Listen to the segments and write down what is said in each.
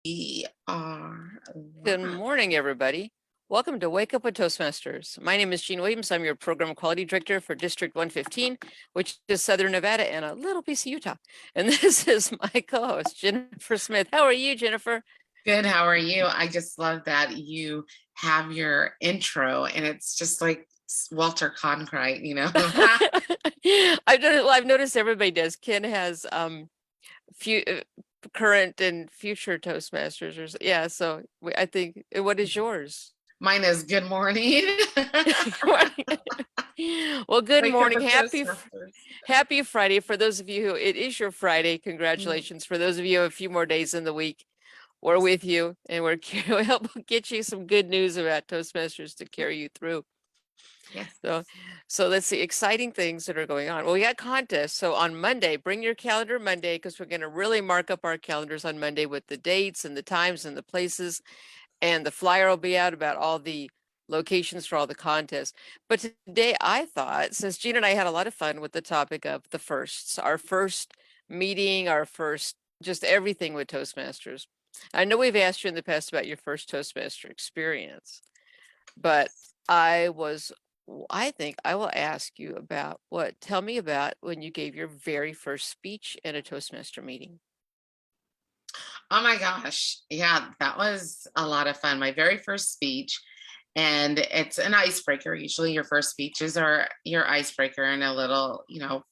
We are Good live. morning, everybody. Welcome to Wake Up with Toastmasters. My name is Jean Williams. I'm your Program Quality Director for District 115, which is Southern Nevada and a little piece of Utah. And this is my co-host, Jennifer Smith. How are you, Jennifer? Good. How are you? I just love that you have your intro and it's just like Walter Cronkite, I've noticed everybody does. Ken has few current and future Toastmasters. Yeah, so I think, what is yours? Mine is good morning. Well, good Wake up morning. with Toastmasters. Happy Friday. For those of you who it is your Friday, Mm, congratulations. For those of you a few more days in the week, we're yes. with you and we'll help get you some good news about Toastmasters to carry you through. Yes. So, so let's see exciting things that are going on. Well, we got contests. So on Monday, bring your calendar Monday because we're going to really mark up our calendars on Monday with the dates and the times and the places, and the flyer will be out about all the locations for all the contests. But today I thought, since Gina and I had a lot of fun with the topic of the firsts, our first meeting, our first just everything with Toastmasters. I know we've asked you in the past about your first Toastmaster experience, but I think I will ask you about tell me about when you gave your very first speech in a Toastmaster meeting. Oh my gosh. Yeah, that was a lot of fun. My very first speech. And it's an icebreaker. Usually your first speeches are your icebreaker in a little,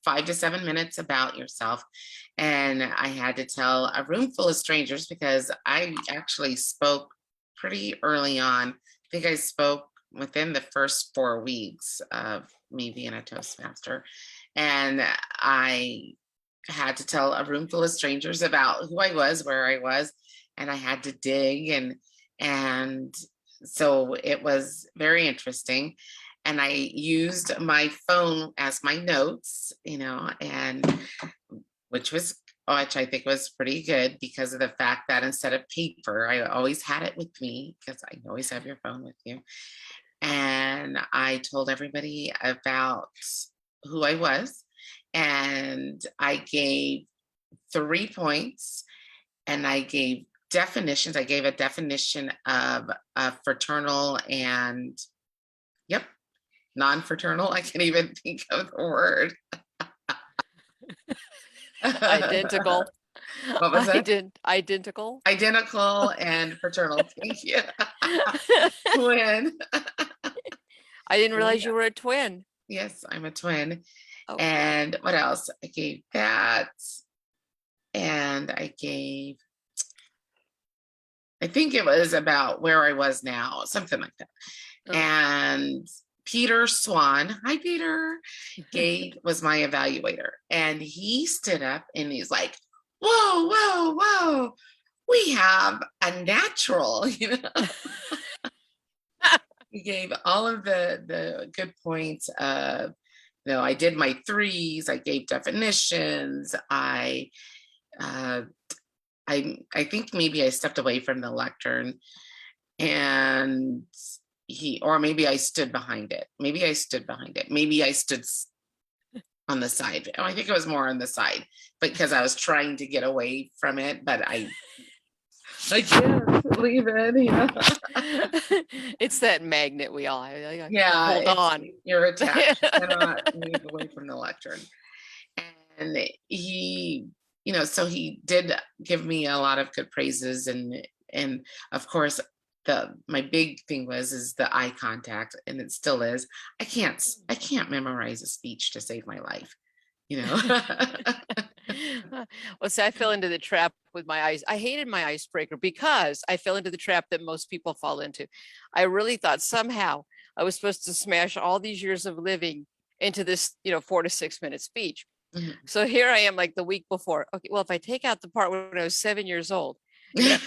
5 to 7 minutes about yourself. And I had to tell a room full of strangers because I actually spoke pretty early on. I think I spoke within the first 4 weeks of me being a Toastmaster. And I had to tell a room full of strangers about who I was, where I was, and I had to dig and so it was very interesting. And I used my phone as my notes, and which I think was pretty good because of the fact that instead of paper, I always had it with me because I always have your phone with you. And I told everybody about who I was, and I gave 3 points, and I gave definitions. I gave a definition of fraternal and, yep, non-fraternal. I can't even think of the word. Identical. What was that? Identical. Identical and fraternal. Thank you. Twin. I didn't realize Yeah. you were a twin. Yes, I'm a twin. Oh, And what else? I gave that. And I think it was about where I was now, something like that. oh. And Peter Swan, hi Peter, was my evaluator. And he stood up and he's like, whoa, whoa, whoa, we have a natural, He gave all of the good points of, I did my threes, I gave definitions, uh, I think maybe I stepped away from the lectern, and or maybe I stood behind it. Maybe I stood behind it. Maybe I stood on the side. Oh, I think it was more on the side because I was trying to get away from it, but I can't leave it. It's that magnet we all have. Yeah, Hold on. you're attached. You cannot move away from the lectern. And so he did give me a lot of good praises, and of course my big thing is the eye contact, and it still is. I can't memorize a speech to save my life. Well, see, I fell into the trap with my eyes. I hated my icebreaker because I fell into the trap that most people fall into. I really thought somehow I was supposed to smash all these years of living into this, 4 to 6 minute speech. Mhm. So here I am like the week before. Okay, well, if I take out the part when I was 7 years old, okay,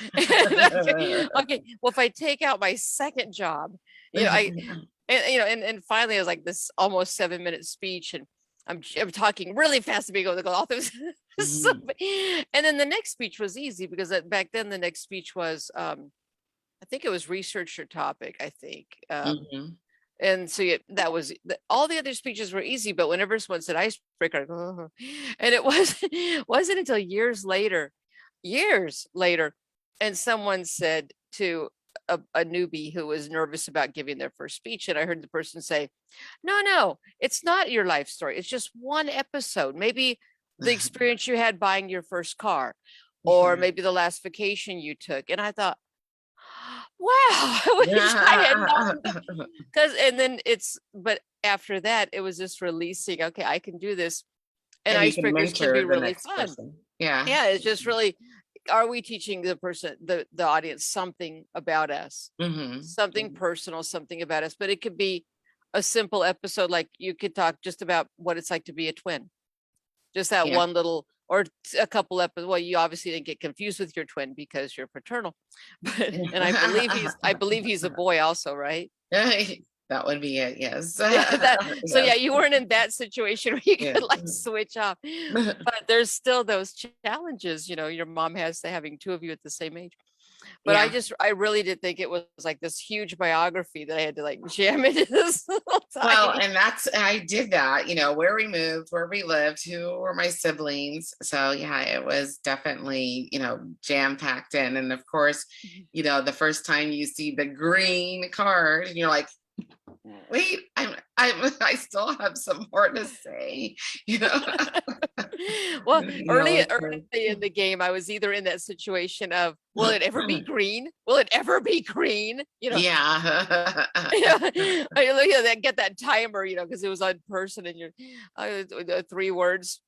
well, if I take out my second job, I and finally I was like this almost 7 minute speech, and I'm talking really fast to be going to go off this. And then the next speech was easy because back then the next speech was I think it was research your topic, I think. Mhm. And so that was all the other speeches were easy, but whenever someone said icebreaker, I'd go, "Oh." And it wasn't until years later and someone said to a newbie who was nervous about giving their first speech, and I heard the person say, no, it's not your life story. It's just one episode. Maybe the experience you had buying your first car, or maybe the last vacation you took. And I thought, wow, I wish I had known that. And then but after that, it was just releasing, okay, I can do this. And And you can icebreakers can be mentor the really next fun. person. Yeah. Yeah, it's just really, are we teaching the person, the audience, something about us, something personal, something about us? But it could be a simple episode, like you could talk just about what it's like to be a twin, just that Yeah. one little, or a couple episodes. Well, you obviously didn't get confused with your twin because you're paternal, but and I believe he's a boy also, right? That would be it. Yes. So yeah, you weren't in that situation where you could Yes. like switch off, but there's still those challenges, your mom has to having two of you at the same age. But Yeah. I really did think it was like this huge biography that I had to like jam into this little Well, tiny. and I did that, where we moved, where we lived, who were my siblings. So yeah, it was definitely, jam packed in. And of course, the first time you see the green card, and you're like, wait, I still have some more to say, Well, early it's in the game, I was either in that situation of, will it ever be green? Will it ever be green? Yeah. I look at that, get that timer, because it was on person, and you're 3 words.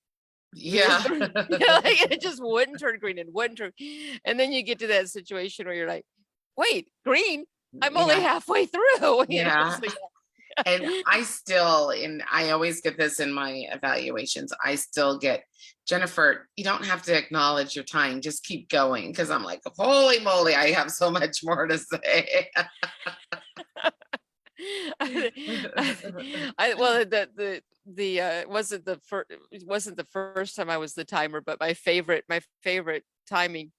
Yeah. Like, it just wouldn't turn green and wouldn't turn. And then you get to that situation where you're like, wait, green? I'm only halfway through. Yeah. So, And I always get this in my evaluations. I still get, Jennifer, you don't have to acknowledge your time. Just keep going. Because I'm like, holy moly, I have so much more to say. Well, it wasn't the first time I was the timer, but my favorite timing.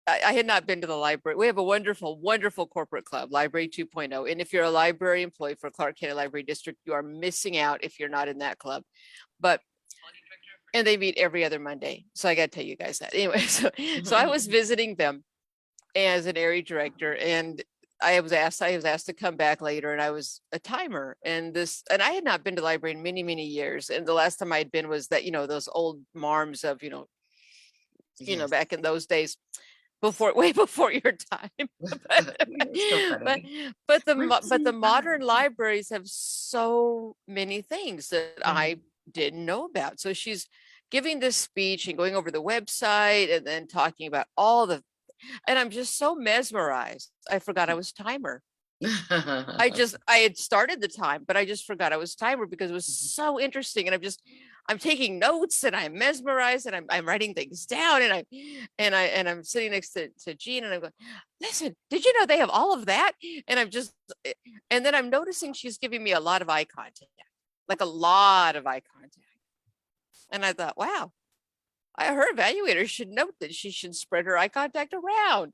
I had not been to the library. We have a wonderful, wonderful corporate club, Library 2.0. And if you're a library employee for Clark County Library District, you are missing out if you're not in that club. And they meet every other Monday. So I got to tell you guys that. Anyway, so I was visiting them as an area director, and I was asked to come back later, and I was a timer. And I had not been to the library in many, many years. And the last time I had been was that, those old marms of, Yes. back in those days. Way before your time. but the modern libraries have so many things that I didn't know about. So she's giving this speech and going over the website and then talking about and I'm just so mesmerized. I forgot I was timer. I had started the time, but I just forgot I was timer because it was so interesting. And I'm taking notes, and I'm mesmerized, and I'm writing things down, and I'm sitting next to Jean, and I'm going, listen, did you know they have all of that? And then I'm noticing she's giving me a lot of eye contact, like a lot of eye contact. And I thought, wow, her evaluator should note that she should spread her eye contact around.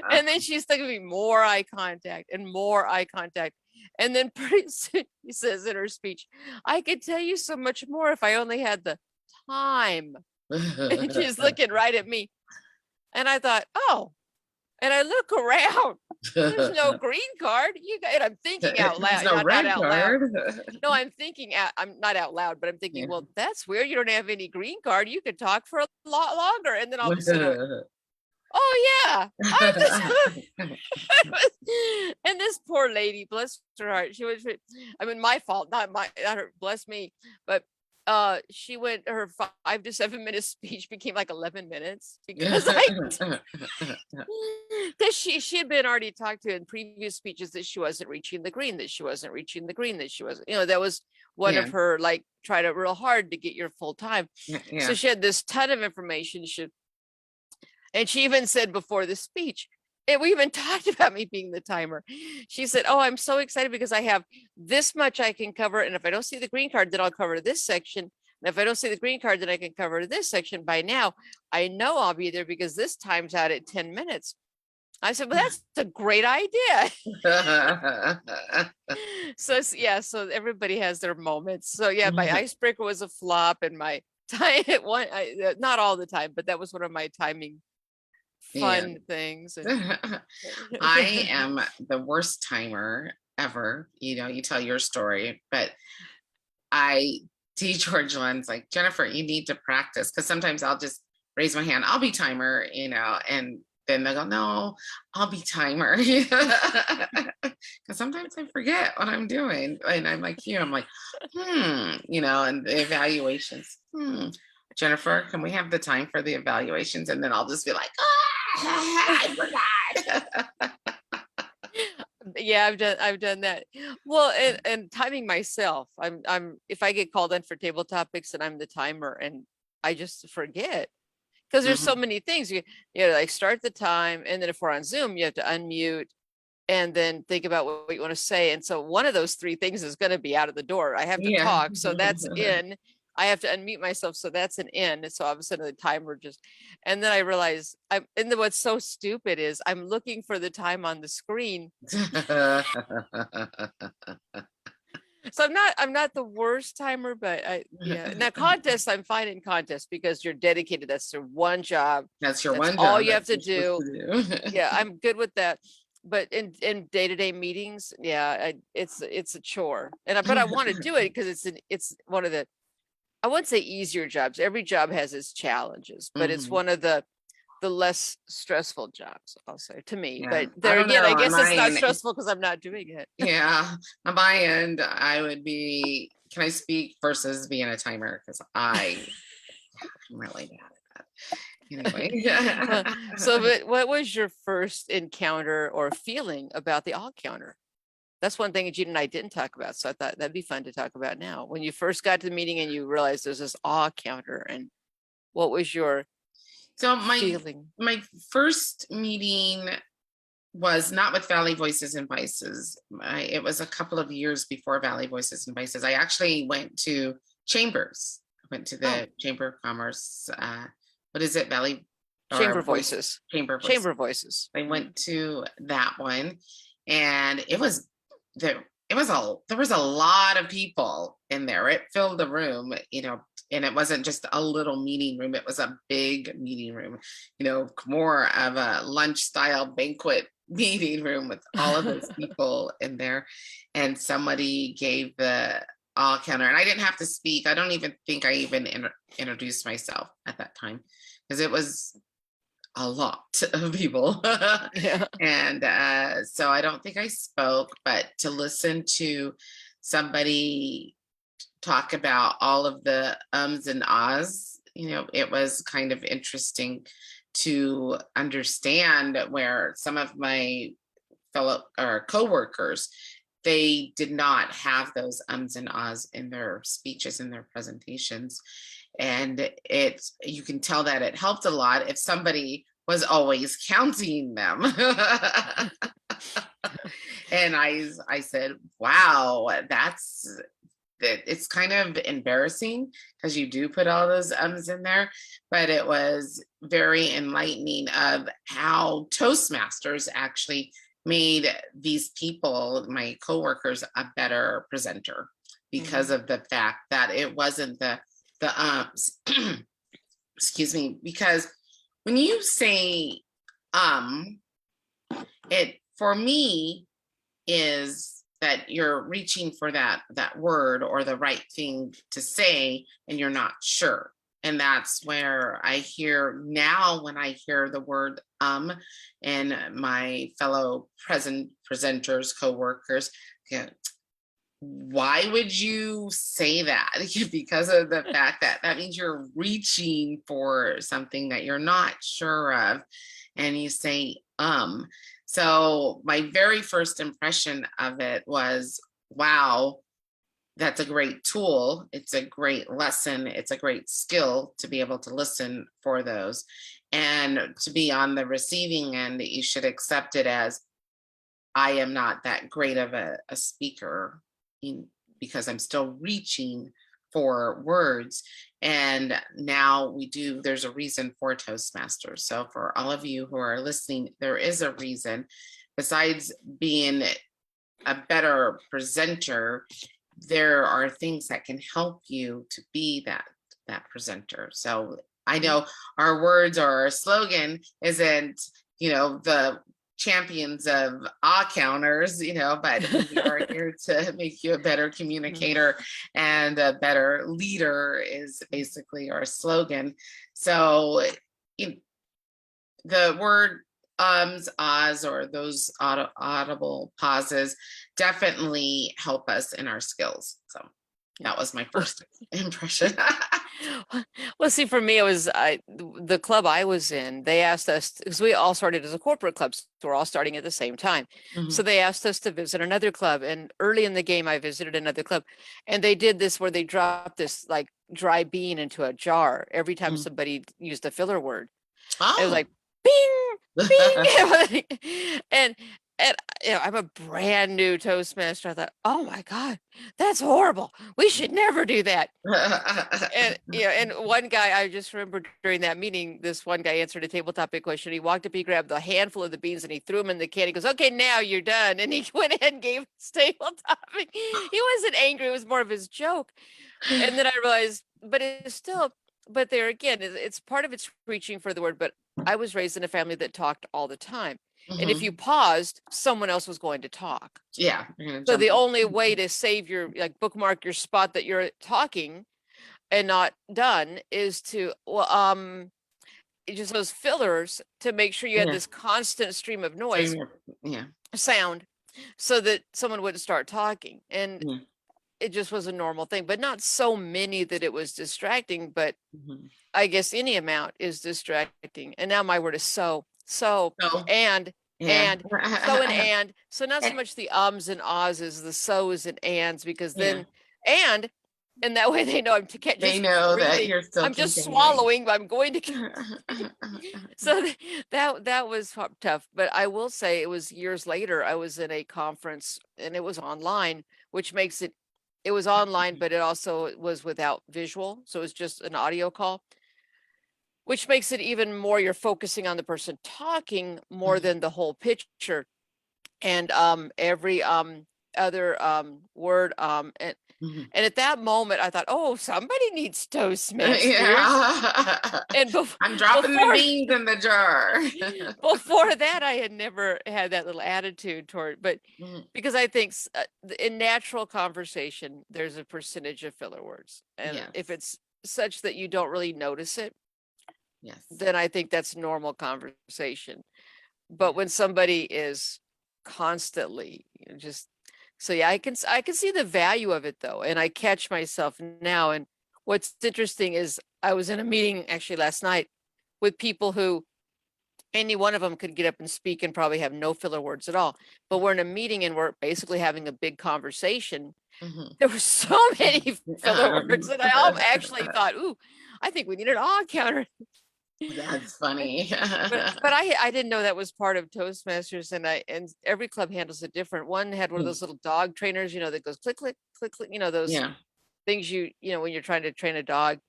And then she's giving me more eye contact and more eye contact. And then pretty soon he says in her speech, I could tell you so much more if I only had the time. And she's looking right at me. And I thought, oh, and I look around. There's no green card. And I'm thinking out loud. No red not out card. loud. No, I'm not out loud, but I'm thinking, well, that's weird. You don't have any green card. You could talk for a lot longer. And then all of a sudden, oh yeah. And this poor lady, bless her heart, my fault, not her, bless me, but she went, her 5 to 7 minute speech became like 11 minutes because she had been already talked to in previous speeches that she wasn't reaching the green, that she wasn't, that was one of her, like, try to real hard to get your full time. So she had this ton of information. And she even said before the speech, and we even talked about me being the timer. She said, oh, I'm so excited because I have this much I can cover. And if I don't see the green card, then I'll cover this section. And if I don't see the green card, then I can cover this section. By now, I know I'll be there because this time's out at 10 minutes. I said, well, that's a great idea. So everybody has their moments. So yeah, my icebreaker was a flop, and my time, not all the time, but that was one of my timing fun things. And I am the worst timer ever. You tell your story, but I teach George Lynn's like, Jennifer, you need to practice, because sometimes I'll just raise my hand, I'll be timer, and then they'll go, no, I'll be timer. Because sometimes I forget what I'm doing. And I'm like, I'm like, and the evaluations. Jennifer, can we have the time for the evaluations? And then I'll just be like, I forgot. Yeah, I've done that. Well, and timing myself. I'm if I get called in for table topics and I'm the timer and I just forget, because there's so many things. You like start the time, and then if we're on Zoom, you have to unmute and then think about what you want to say. And so one of those three things is going to be out of the door. I have to Yeah. talk, so that's in. I have to unmute myself, so that's an in. And so all of a sudden the timer just, and then I realize and then what's so stupid is I'm looking for the time on the screen. So I'm not the worst timer, but now contests, I'm fine in contests because you're dedicated. That's your one job. That's your one job. All you have to do. Yeah, I'm good with that. But in day-to-day meetings, yeah, it's a chore. But I want to do it because it's one of the, I wouldn't say easier jobs. Every job has its challenges, but it's one of the less stressful jobs, I'll say, to me. Yeah. But there again, I guess it's not end, stressful because I'm not doing it. Yeah, on my end, I would be, can I speak versus being a timer? Because I'm really bad at that. Anyway. But what was your first encounter or feeling about the all counter? That's one thing Gene and I didn't talk about. So I thought that'd be fun to talk about now. When you first got to the meeting and you realized there's this awe counter, and what was your feeling? My first meeting was not with Valley Voices and Vices. It was a couple of years before Valley Voices and Vices. I actually went to Chambers. I went to the Chamber of Commerce. What is it? Chamber Voices. Chamber Voices. I went to that one, and there was a lot of people in there. It filled the room, and it wasn't just a little meeting room. It was a big meeting room, more of a lunch style banquet meeting room with all of those people in there. And somebody gave the all counter, and I didn't have to speak. I don't even think I even introduced myself at that time, because it was a lot of people. Yeah. And so I don't think I spoke, but to listen to somebody talk about all of the ums and ahs, it was kind of interesting to understand where some of my fellow or coworkers, they did not have those ums and ahs in their speeches, in their presentations. And you can tell that it helped a lot if somebody was always counting them. And I said, wow, it's kind of embarrassing because you do put all those ums in there, but it was very enlightening of how Toastmasters actually made these people, my coworkers, a better presenter because of the fact that it wasn't the ums. Excuse me, because when you say it for me is that you're reaching for that word or the right thing to say, and you're not sure. And that's where I hear now, when I hear the word and my fellow presenters, coworkers, why would you say that? Because of the fact that means you're reaching for something that you're not sure of, and you say so my very first impression of it was, wow, that's a great tool. It's a great lesson. It's a great skill to be able to listen for those, and to be on the receiving end. You should accept it as, I am not that great of a speaker, because I'm still reaching for words. And now there's a reason for Toastmasters. So for all of you who are listening, there is a reason. Besides being a better presenter, there are things that can help you to be that presenter. So I know our words or our slogan isn't, the champions of counters, but we are here to make you a better communicator and a better leader is basically our slogan. So the word ahs, or those audible pauses definitely help us in our skills. So that was my first impression. Well, see, for me, it was the club I was in. They asked us, because we all started as a corporate club, so we're all starting at the same time. So they asked us to visit another club. And early in the game, I visited another club, and they did this where they dropped this like dry bean into a jar every time somebody used a filler word. It was like, bing, bing. and I'm a brand new Toastmaster. I thought, oh my God, that's horrible. We should never do that. And one guy, I just remember during that meeting, this one guy answered a table topic question. He walked up, he grabbed a handful of the beans and he threw them in the can. He goes, okay, now you're done. And he went ahead and gave his table topic. He wasn't angry. It was more of his joke. And then I realized, but it's still, but there again, it's part of it's reaching for the word, but I was raised in a family that talked all the time. And if you paused, someone else was going to talk. Yeah. So the only way to save your, like, bookmark your spot that you're talking and not done is to, just those fillers to make sure you had this constant stream of noise, sound, so that someone wouldn't start talking. And it just was a normal thing, but not so many that it was distracting, but I guess any amount is distracting. And now my word is so, and so not so much the ums and ahs as the so's and ands, because then and that way they know I'm to catch. They know breathing. That you're still. I'm just swallowing, but I'm going to. So that was tough. But I will say, it was years later. I was in a conference and it was online, which makes it. It was online, but it also was without visual, so it was just an audio call, which makes it even more, you're focusing on the person talking more than the whole picture. And every other word and at that moment I thought, oh, somebody needs Toastmasters. And I'm dropping the beans in the jar. Before that, I had never had that little attitude toward, but because I think in natural conversation, there's a percentage of filler words. And if it's such that you don't really notice it, then I think that's normal conversation. But when somebody is constantly just, so yeah, I can see the value of it though. And I catch myself now. And what's interesting is I was in a meeting actually last night with people who any one of them could get up and speak and probably have no filler words at all. But we're in a meeting and we're basically having a big conversation. There were so many filler words that I actually thought, ooh, I think we need an counter. That's funny. but I didn't know that was part of Toastmasters, and every club handles it different. One had one of those little dog trainers, that goes click, click, click, click, those things when you're trying to train a dog,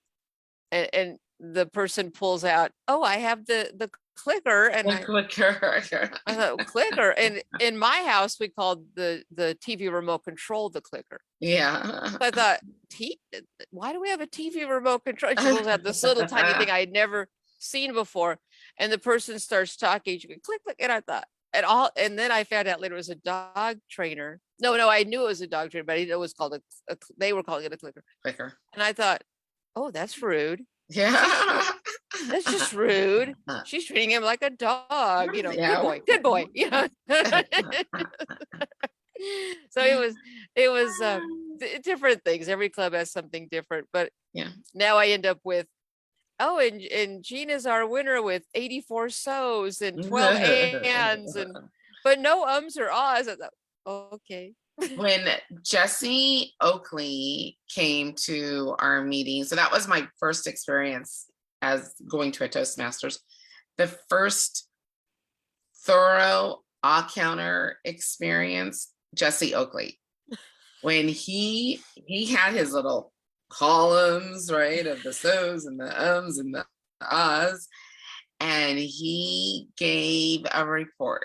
and the person pulls out, oh, I have the clicker, and I thought, clicker. And in my house we called the TV remote control the clicker. So I thought, why do we have a TV remote control? She pulls out this little tiny thing I had never seen before, and the person starts talking, you can click, click, and I thought, and then I found out later it was a dog trainer. No, I knew it was a dog trainer, but I didn't know it was called they were calling it a clicker. And I thought, oh, that's rude. That's just rude. She's treating him like a dog, good boy. So it was different things. Every club has something different, but now I end up with, oh, and Gina's our winner with 84 so's and 12 ands, but no ums or ahs. I thought, okay. When Jesse Oakley came to our meeting, so that was my first experience as going to a Toastmasters. The first thorough counter experience, Jesse Oakley, when he had his little columns, right, of the so's and the ums and the ahs, and he gave a report,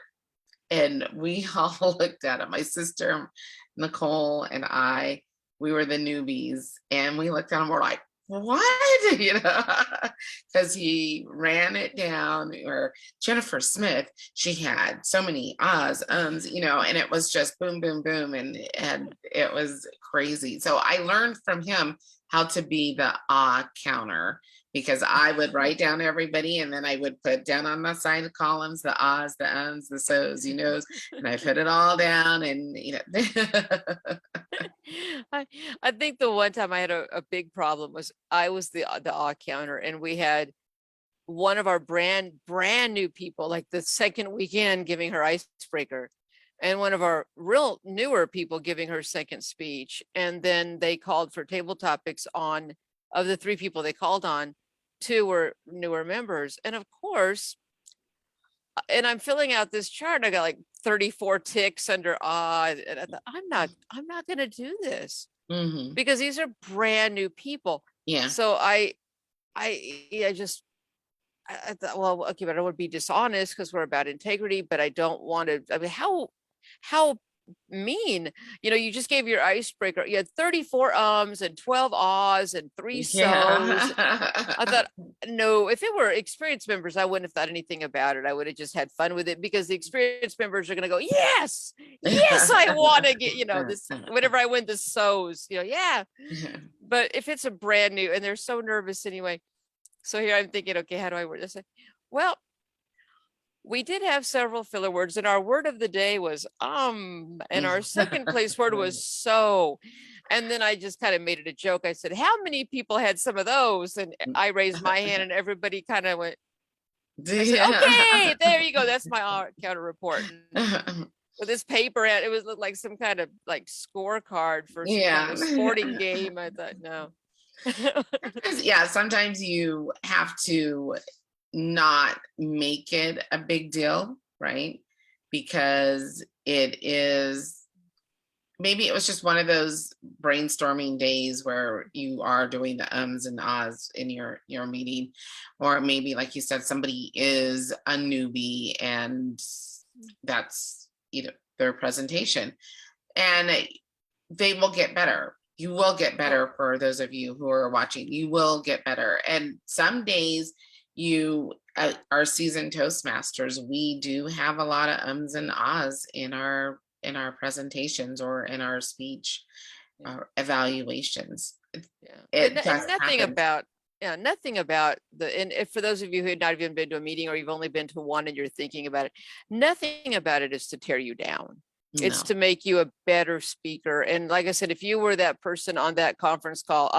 and we all looked at it. My sister Nicole and I, we were the newbies, and we looked at him, we're like, what? Because he ran it down. Or Jennifer Smith, she had so many ahs, and it was just boom, boom, boom, and it was crazy. So I learned from him how to be the ah counter, because I would write down everybody, and then I would put down on the side of columns the ahs, the ums, the so's, and I put it all down, and I think the one time I had a big problem was I was the awe counter, and we had one of our brand new people, like the second weekend, giving her icebreaker, and one of our real newer people giving her second speech. And then they called for table topics on, of the 3 people they called on, 2 were newer members. And of course, and I'm filling out this chart, I got like 34 ticks under and I thought, I'm not going to do this Mhm. because these are brand new people. Yeah. So I thought, well, okay, but I don't want to be dishonest because we're about integrity, but I don't want to. I mean, how mean, you just gave your icebreaker. You had 34 ums and 12 ahs and 3 so's. I thought, no, if it were experienced members, I wouldn't have thought anything about it. I would have just had fun with it, because the experienced members are going to go, yes, I want to get, this, whenever I win the so's, yeah. But if it's a brand new, and they're so nervous anyway. So here I'm thinking, okay, how do I word this? Well, we did have several filler words, and our word of the day was and our second place word was so. And then I just kind of made it a joke. I said, how many people had some of those? And I raised my hand, and everybody kind of went, I said, okay, there you go. That's my counter report. And with this paper, it was like some kind of like scorecard for some kind of sporting game. I thought, no. Yeah, sometimes you have to not make it a big deal, right? Because maybe it was just one of those brainstorming days where you are doing the ums and ahs in your meeting, or maybe, like you said, somebody is a newbie and that's their presentation, and they will get better. You will get better. For those of you who are watching, you will get better. And some days our seasoned Toastmasters, we do have a lot of ums and ahs in our presentations or in our speech evaluations. And nothing about and if, for those of you who had not even been to a meeting, or you've only been to one and you're thinking about it, nothing about it is to tear you down. It's to make you a better speaker. And like I said, if you were that person on that conference call,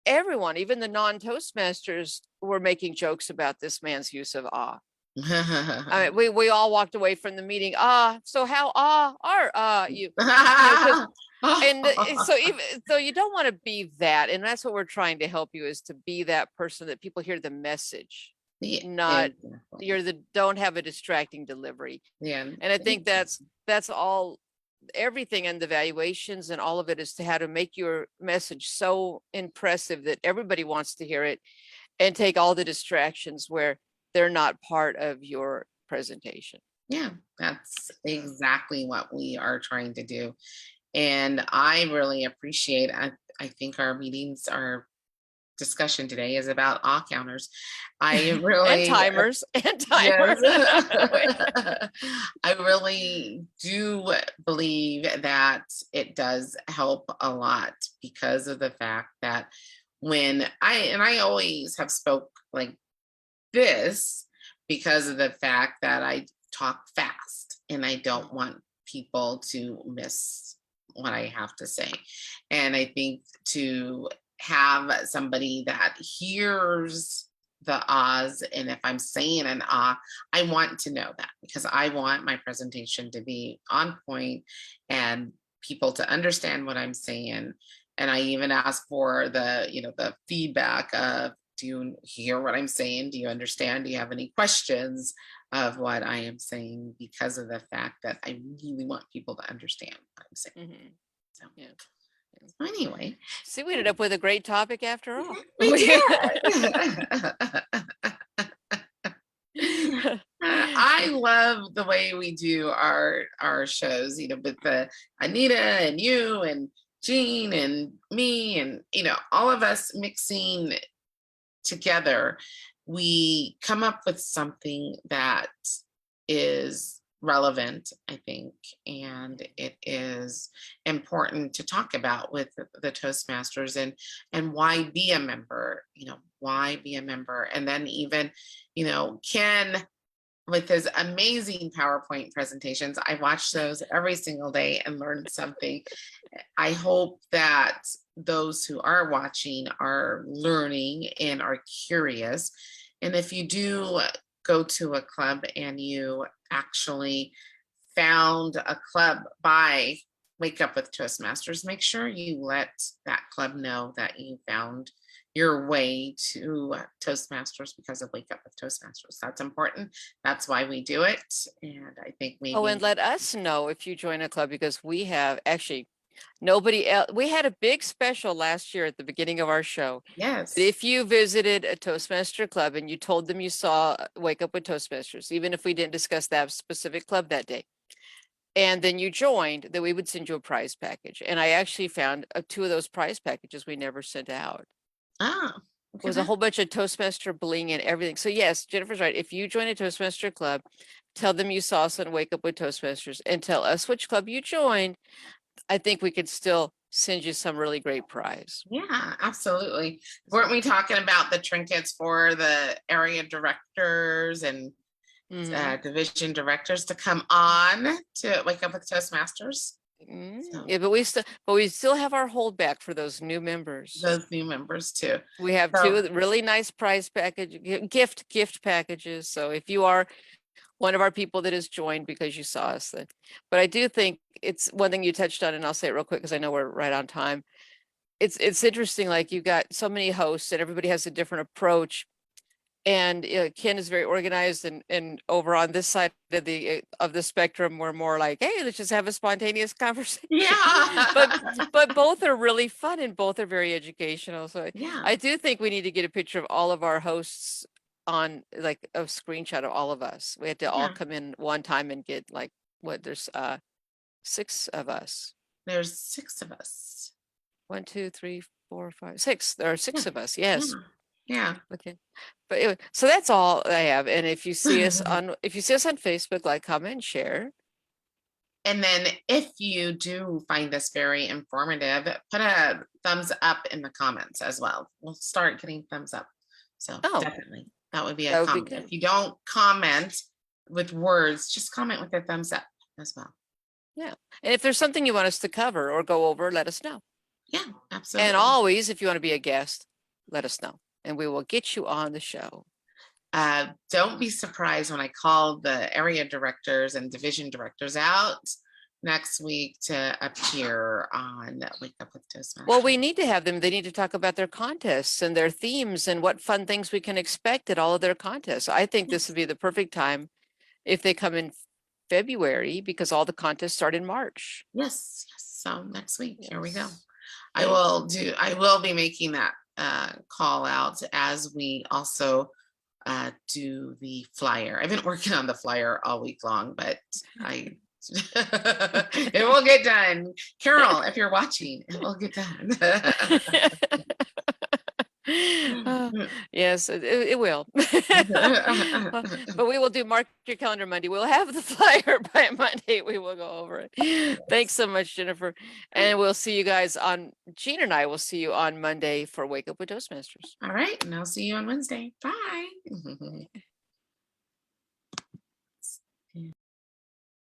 everyone, even the non-Toastmasters, were making jokes about this man's use of ah. I mean, we all walked away from the meeting. So how are you? And so you don't want to be that. And that's what we're trying to help you, is to be that person that people hear the message. Not exactly. Don't have a distracting delivery. Yeah. And I think that's all, everything, and the evaluations and all of it is to how to make your message so impressive that everybody wants to hear it, and take all the distractions where they're not part of your presentation. Yeah, that's exactly what we are trying to do. And I really appreciate, I think our meetings, our discussion today is about ah counters. I really and timers. Yes. I really do believe that it does help a lot, because of the fact that when I always have spoke like this, because of the fact that I talk fast and I don't want people to miss what I have to say. And I think to have somebody that hears the ahs, and if I'm saying an ah, I want to know that, because I want my presentation to be on point and people to understand what I'm saying. And I even ask for the feedback of, do you hear what I'm saying? Do you understand? Do you have any questions of what I am saying? Because of the fact that I really want people to understand what I'm saying. Mm-hmm. So, yeah. Anyway, see, we ended up with a great topic after all. We did. I love the way we do our shows, with the Anita and you, and Jean and me and, all of us mixing together, we come up with something that is relevant, I think, and it is important to talk about with the Toastmasters, and why be a member, why be a member. And then even, Ken, with his amazing PowerPoint presentations, I watch those every single day and learn something. I hope that those who are watching are learning and are curious. And if you do go to a club and you actually found a club by Wake Up with Toastmasters, make sure you let that club know that you found your way to Toastmasters because of Wake Up with Toastmasters. That's important. That's why we do it. And I think maybe. Oh, and let us know if you join a club, because we have actually nobody else. We had a big special last year at the beginning of our show. Yes. If you visited a Toastmaster club and you told them you saw Wake Up with Toastmasters, even if we didn't discuss that specific club that day, and then you joined, that we would send you a prize package. And I actually found 2 of those prize packages we never sent out. Oh, It was a whole bunch of Toastmaster bling and everything. So yes, Jennifer's right. If you join a Toastmaster club, tell them you saw us on Wake Up with Toastmasters and tell us which club you joined. I think we could still send you some really great prize. yeah, absolutely. Weren't we talking about the trinkets for the area directors and division directors to come on to Wake Up with Toastmasters? So, Yeah, but we still have our holdback for those new members. those new members too. We have So- 2 really nice prize package gift packages. So if you are one of our people that has joined because you saw us, then, but I do think it's one thing you touched on, and I'll say it real quick because I know we're right on time. It's interesting, like you got so many hosts and everybody has a different approach. And Ken is very organized, and over on this side of the spectrum, we're more like, hey, let's just have a spontaneous conversation. Yeah. but both are really fun and both are very educational. So Yeah. I do think we need to get a picture of all of our hosts on, like, a screenshot of all of us. We had to all Yeah. come in one time and get, like, there's 6 of us. There's 6 of us. 1, 2, 3, 4, 5, 6. There are 6 Yeah. of us. Yes. Yeah. Okay. But anyway, so that's all I have. And if you see us on Facebook, like, comment, and share. And then if you do find this very informative, put a thumbs up in the comments as well. We'll start getting thumbs up. So definitely that would be a comment. If you don't comment with words, just comment with a thumbs up as well. Yeah. And if there's something you want us to cover or go over, let us know. Yeah, absolutely. And always, if you want to be a guest, let us know and we will get you on the show. Don't be surprised when I call the area directors and division directors out next week to appear on Wake Up with Toastmasters. Well, we need to have them. They need to talk about their contests and their themes and what fun things we can expect at all of their contests. I think this would be the perfect time if they come in February, because all the contests start in March. Yes. So next week, here we go. Yes. I will be making that call out as we also do the flyer. I've been working on the flyer all week long, but it will get done. Carol, if you're watching, it will get done. Yes, it will. But we will do Mark Your Calendar Monday. We'll have the flyer by Monday. We will go over it. Thanks so much, Jennifer. And we'll see you guys Jean and I will see you on Monday for Wake Up with Toastmasters. All right. And I'll see you on Wednesday. Bye.